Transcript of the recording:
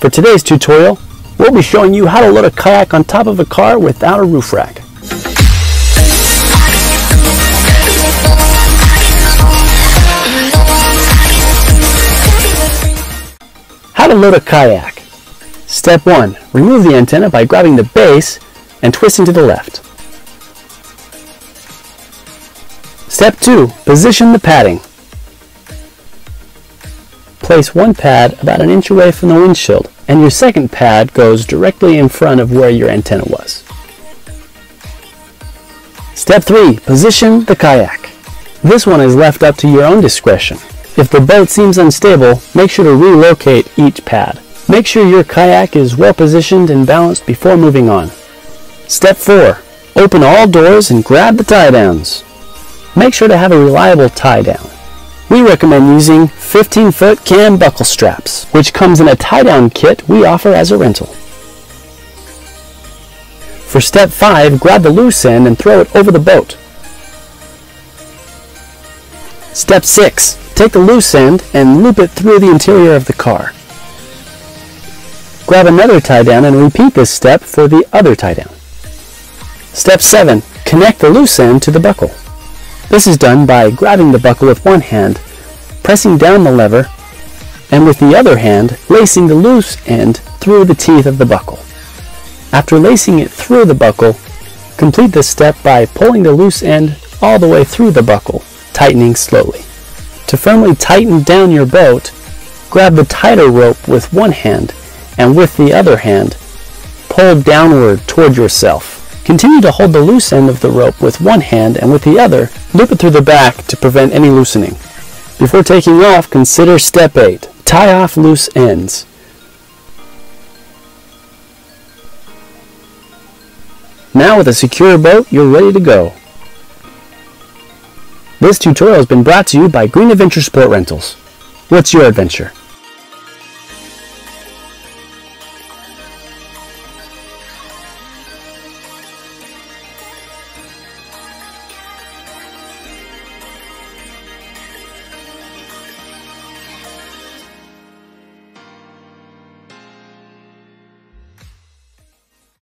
For today's tutorial, we'll be showing you how to load a kayak on top of a car without a roof rack. How to load a kayak. Step 1. Remove the antenna by grabbing the base and twisting to the left. Step 2. Position the padding. Place one pad about an inch away from the windshield, and your second pad goes directly in front of where your antenna was. Step 3. Position the kayak. This one is left up to your own discretion. If the boat seems unstable, make sure to relocate each pad. Make sure your kayak is well positioned and balanced before moving on. Step 4. Open all doors and grab the tie downs. Make sure to have a reliable tie down. We recommend using 15-foot cam buckle straps, which comes in a tie-down kit we offer as a rental. For step 5, grab the loose end and throw it over the boat. Step 6, take the loose end and loop it through the interior of the car. Grab another tie-down and repeat this step for the other tie-down. Step 7, connect the loose end to the buckle. This is done by grabbing the buckle with one hand, pressing down the lever, and with the other hand, lacing the loose end through the teeth of the buckle. After lacing it through the buckle, complete this step by pulling the loose end all the way through the buckle, tightening slowly. To firmly tighten down your boat, grab the tighter rope with one hand, and with the other hand, pull downward toward yourself. Continue to hold the loose end of the rope with one hand, and with the other, loop it through the back to prevent any loosening. Before taking off, consider step 8. Tie off loose ends. Now with a secure boat, you're ready to go. This tutorial has been brought to you by Green Adventure Sport Rentals. What's your adventure?